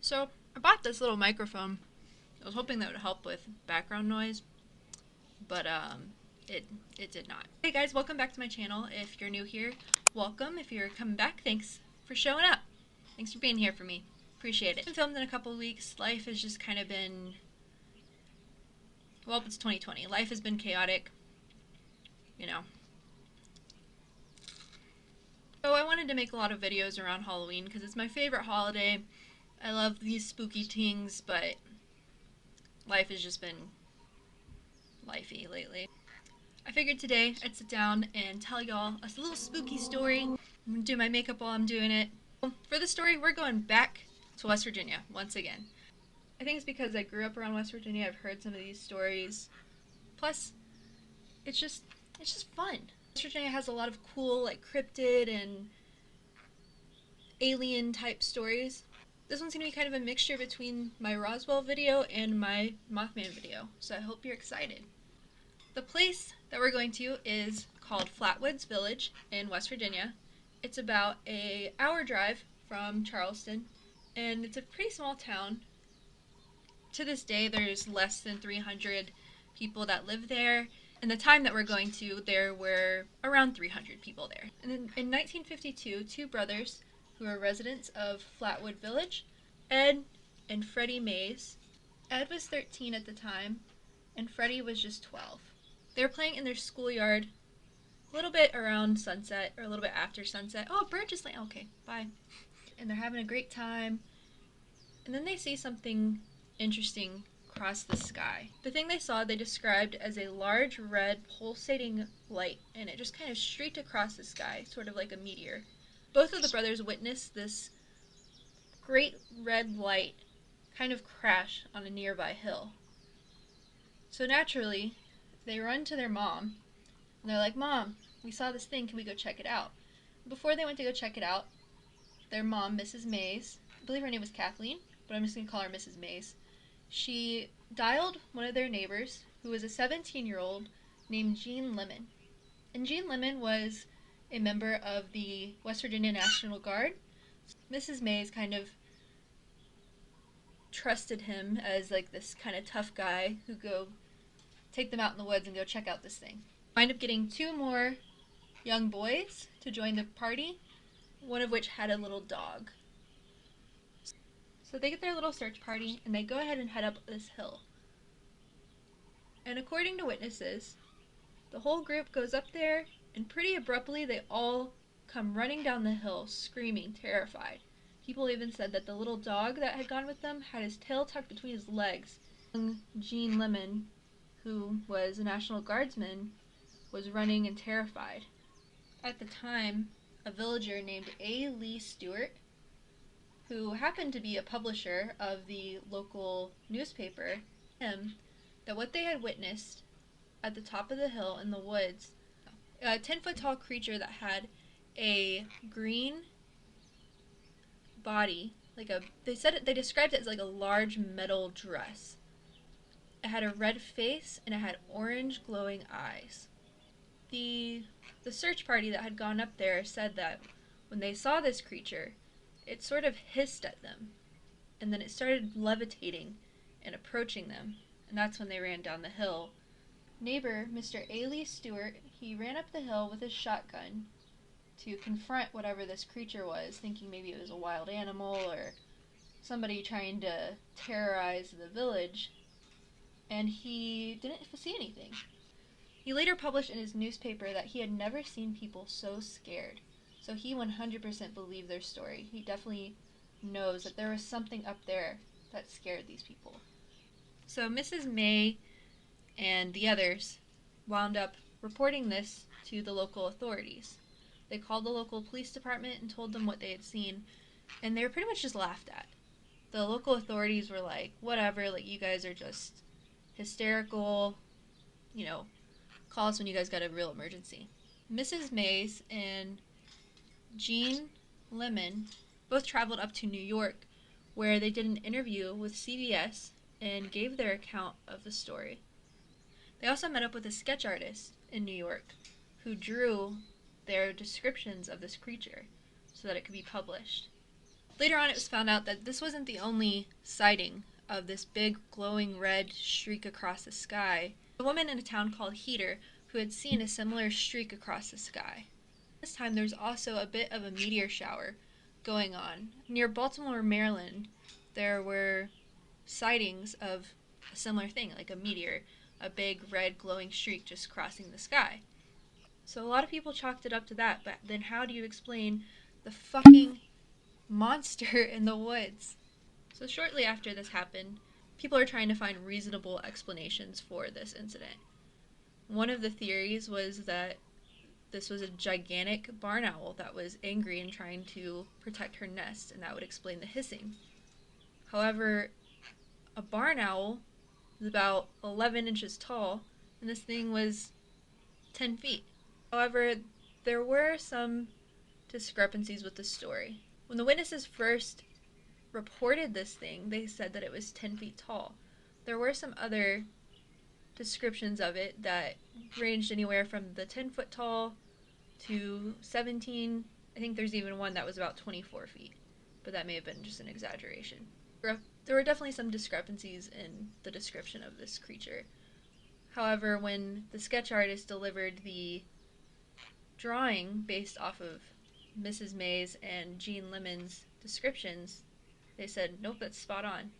So I bought this little microphone. I was hoping that would help with background noise, but it it did not. Hey guys, welcome back to my channel. If you're new here, welcome. If you're coming back, thanks for showing up. Thanks for being here for me. Appreciate it. I've been filmed in a couple of weeks. Life has just kind of been, well, it's 2020. Life has been chaotic, you know. So I wanted to make a lot of videos around Halloween because it's my favorite holiday. I love these spooky things, but life has just been lifey lately. I figured today I'd sit down and tell y'all a little spooky story. I'm gonna do my makeup while I'm doing it. For the story, we're going back to West Virginia once again. I think it's because I grew up around West Virginia. I've heard some of these stories. Plus, it's just fun. West Virginia has a lot of cool, like, cryptid and alien type stories. This one's gonna be kind of a mixture between my Roswell video and my Mothman video, so I hope you're excited. The place that we're going to is called Flatwoods Village in West Virginia. It's about an hour drive from Charleston, and it's a pretty small town. To this day, there's less than 300 people that live there. And the time that we're going to, there were around 300 people there. And then in 1952, two brothers who were residents of Flatwood Village, Ed and Freddie Mays. Ed was 13 at the time, and Freddie was just 12. They were playing in their schoolyard a little bit around sunset, or a little bit after sunset. Oh, a bird just like, okay, bye. And they're having a great time. And then they see something interesting cross the sky. The thing they saw, they described as a large red pulsating light, and it just kind of streaked across the sky, sort of like a meteor. Both of the brothers witnessed this great red light kind of crash on a nearby hill. So naturally, they run to their mom, and they're like, "Mom, we saw this thing, can we go check it out?" Before they went to go check it out, their mom, Mrs. Mays, I believe her name was Kathleen, but I'm just going to call her Mrs. Mays, she dialed one of their neighbors, who was a 17-year-old named Jean Lemon. And Jean Lemon was a member of the West Virginia National Guard. Mrs. Mays kind of trusted him as like this kind of tough guy who go take them out in the woods and go check out this thing. Wind up getting two more young boys to join the party, one of which had a little dog. So they get their little search party and they go ahead and head up this hill. And according to witnesses, the whole group goes up there, and pretty abruptly they all come running down the hill screaming, terrified. People even said that the little dog that had gone with them had his tail tucked between his legs. Jean Lemon, who was a National Guardsman, was running and terrified. At the time, a villager named A. Lee Stewart, who happened to be a publisher of the local newspaper, him that what they had witnessed at the top of the hill in the woods, a 10-foot tall creature that had a green body, they described it as like a large metal dress. It had a red face and it had orange glowing eyes. The search party that had gone up there said that when they saw this creature, it sort of hissed at them, and then it started levitating and approaching them, and that's when they ran down the hill. Neighbor, Mr. A. Lee Stewart, he ran up the hill with his shotgun to confront whatever this creature was, thinking maybe it was a wild animal or somebody trying to terrorize the village, and he didn't see anything. He later published in his newspaper that he had never seen people so scared, so he 100% believed their story. He definitely knows that there was something up there that scared these people. So Mrs. May and the others wound up reporting this to the local authorities. They called the local police department and told them what they had seen, and they were pretty much just laughed at. The local authorities were like, whatever, like, you guys are just hysterical, you know, call us when you guys got a real emergency. Mrs. Mays and Jean Lemon both traveled up to New York, where they did an interview with CBS and gave their account of the story. They also met up with a sketch artist in New York who drew their descriptions of this creature so that it could be published. Later on, it was found out that this wasn't the only sighting of this big glowing red streak across the sky. A woman in a town called Heater who had seen a similar streak across the sky. This time there's also a bit of a meteor shower going on. Near Baltimore, Maryland, there were sightings of a similar thing, like a meteor, a big red glowing streak just crossing the sky. So a lot of people chalked it up to that, but then how do you explain the fucking monster in the woods? So shortly after this happened, people are trying to find reasonable explanations for this incident. One of the theories was that this was a gigantic barn owl that was angry and trying to protect her nest, and that would explain the hissing. However, a barn owl is about 11 inches tall, and this thing was 10 feet. However, there were some discrepancies with the story. When the witnesses first reported this thing, they said that it was 10 feet tall. There were some other descriptions of it that ranged anywhere from the 10-foot tall to 17. I think there's even one that was about 24 feet, but that may have been just an exaggeration. There were definitely some discrepancies in the description of this creature. However, when the sketch artist delivered the drawing based off of Mrs. May's and Jean Lemon's descriptions, they said, nope, that's spot on.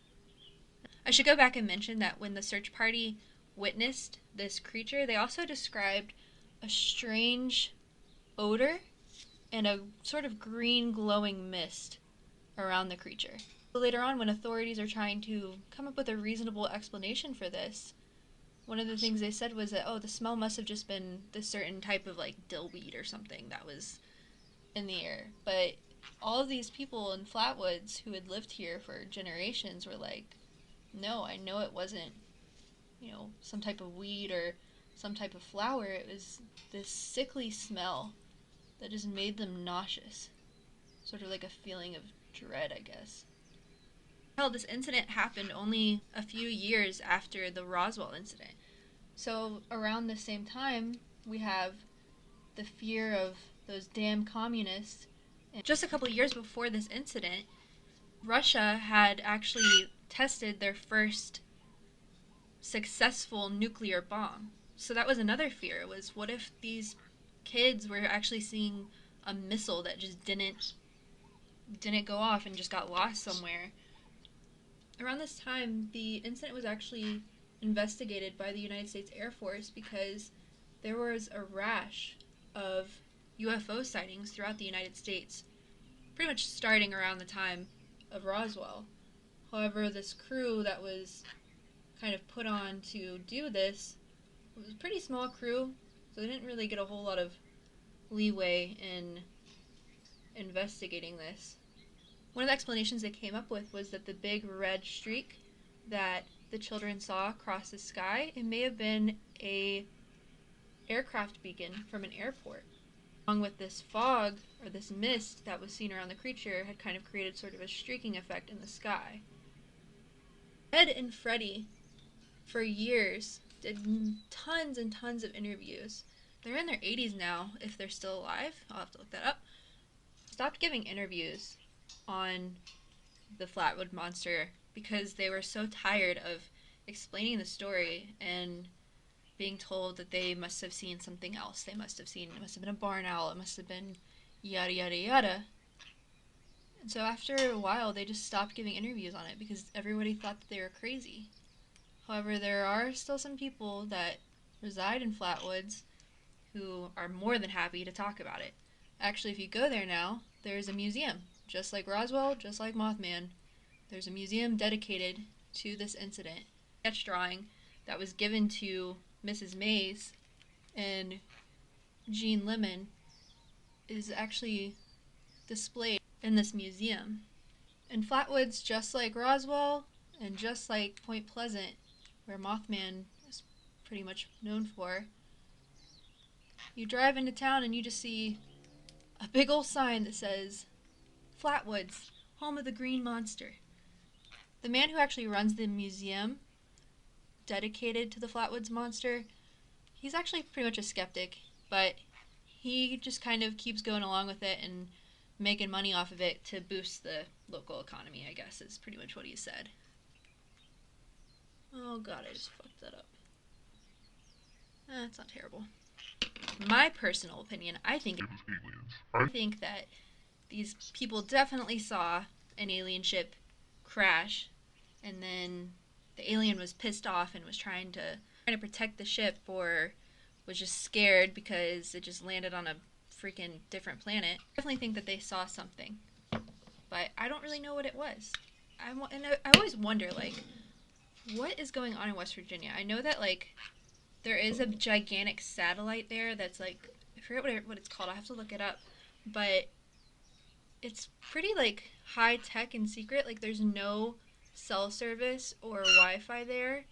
I should go back and mention that when the search party witnessed this creature, they also described a strange odor and a sort of green glowing mist around the creature. Later on, when authorities are trying to come up with a reasonable explanation for this, one of the things they said was that, oh, the smell must have just been this certain type of like dillweed or something that was in the air. But all of these people in Flatwoods who had lived here for generations were like, no, I know it wasn't, some type of weed or some type of flower. It was this sickly smell that just made them nauseous. Sort of like a feeling of dread, I guess. Hell, this incident happened only a few years after the Roswell incident. So around the same time, we have the fear of those damn communists. And just a couple years before this incident, Russia had actually tested their first successful nuclear bomb. So that was another fear, was what if these kids were actually seeing a missile that just didn't go off and just got lost somewhere. Around this time, the incident was actually investigated by the United States Air Force because there was a rash of UFO sightings throughout the United States, pretty much starting around the time of Roswell. However, this crew that was kind of put on to do this was a pretty small crew, so they didn't really get a whole lot of leeway in investigating this. One of the explanations they came up with was that the big red streak that the children saw across the sky, it may have been a aircraft beacon from an airport. Along with this fog, or this mist that was seen around the creature, had kind of created sort of a streaking effect in the sky. Ed and Freddie, for years, did tons and tons of interviews. They're in their 80s now, if they're still alive. I'll have to look that up. Stopped giving interviews on the Flatwood Monster because they were so tired of explaining the story and being told that they must have seen something else. It must have been a barn owl, it must have been yada yada yada. And so after a while, they just stopped giving interviews on it because everybody thought that they were crazy. However, there are still some people that reside in Flatwoods who are more than happy to talk about it. Actually, if you go there now, there's a museum. Just like Roswell, just like Mothman, there's a museum dedicated to this incident. A sketch drawing that was given to Mrs. Mays and Jean Lemon is actually displayed in this museum. In Flatwoods, just like Roswell and just like Point Pleasant, where Mothman is pretty much known for, you drive into town and you just see a big old sign that says, Flatwoods, home of the green monster. The man who actually runs the museum dedicated to the Flatwoods monster, he's actually pretty much a skeptic, but he just kind of keeps going along with it and making money off of it to boost the local economy, I guess, is pretty much what he said. Oh god, I just fucked that up. It's not terrible. My personal opinion, I think that these people definitely saw an alien ship crash, and then the alien was pissed off and was trying to protect the ship, or was just scared because it just landed on a freaking different planet. I definitely think that they saw something, but I don't really know what it was. I always wonder, like, what is going on in West Virginia? I know that, like, there is a gigantic satellite there that's, like, I forget what it's called. I have to look it up. But it's pretty, like, high tech and secret. Like, there's no cell service or Wi-Fi there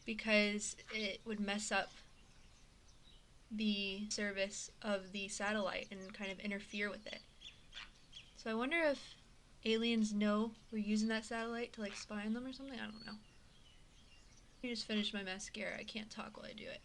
because it would mess up the service of the satellite and kind of interfere with it. So I wonder if aliens know we're using that satellite to, like, spy on them or something. I don't know. I just finished my mascara. I can't talk while I do it.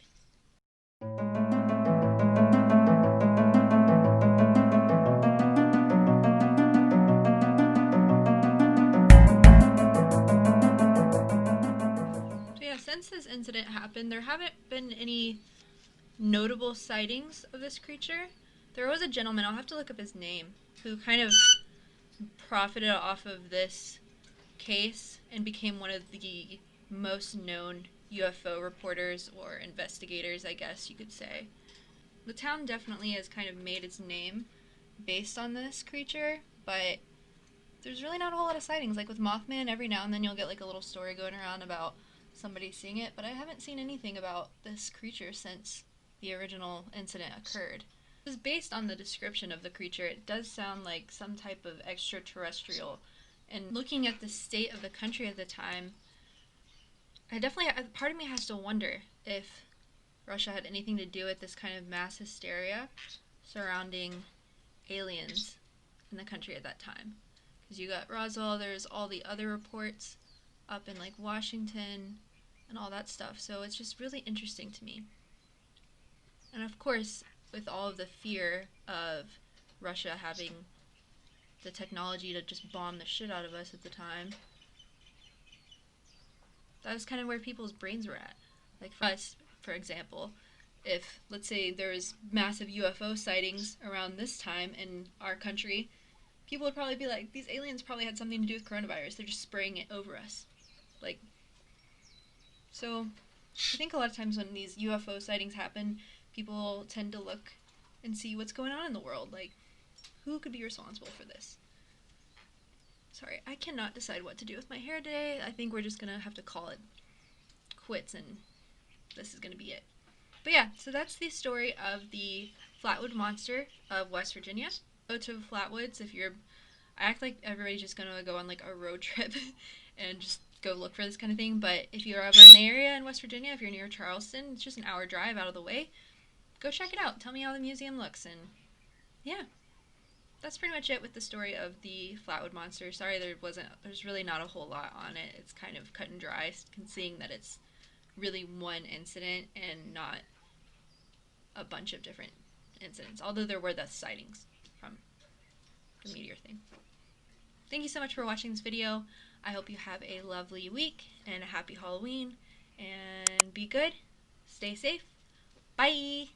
So yeah, since this incident happened, there haven't been any notable sightings of this creature. There was a gentleman, I'll have to look up his name, who kind of profited off of this case and became one of the most known UFO reporters or investigators, I guess you could say. The town definitely has kind of made its name based on this creature, but there's really not a whole lot of sightings. Like with Mothman, every now and then you'll get like a little story going around about somebody seeing it, but I haven't seen anything about this creature since the original incident occurred. It was based on the description of the creature. It does sound like some type of extraterrestrial. And looking at the state of the country at the time, part of me has to wonder if Russia had anything to do with this kind of mass hysteria surrounding aliens in the country at that time. Because you got Roswell, there's all the other reports up in like Washington and all that stuff. So it's just really interesting to me. And of course, with all of the fear of Russia having the technology to just bomb the shit out of us at the time, that was kind of where people's brains were at. Like for us, for example, if, let's say, there was massive UFO sightings around this time in our country, people would probably be like, these aliens probably had something to do with coronavirus. They're just spraying it over us. Like, so I think a lot of times when these UFO sightings happen, people tend to look and see what's going on in the world. Like, who could be responsible for this? Sorry, I cannot decide what to do with my hair today. I think we're just going to have to call it quits and this is going to be it. But yeah, so that's the story of the Flatwood Monster of West Virginia. Go to Flatwoods if you're... I act like everybody's just going to go on like a road trip and just go look for this kind of thing. But if you're ever in the area in West Virginia, if you're near Charleston, it's just an hour drive out of the way. Go check it out. Tell me how the museum looks. And yeah, that's pretty much it with the story of the Flatwood Monster. Sorry there's really not a whole lot on it. It's kind of cut and dry, seeing that it's really one incident and not a bunch of different incidents, although there were the sightings from the meteor thing. Thank you so much for watching this video. I hope you have a lovely week and a happy Halloween, and be good, stay safe, bye!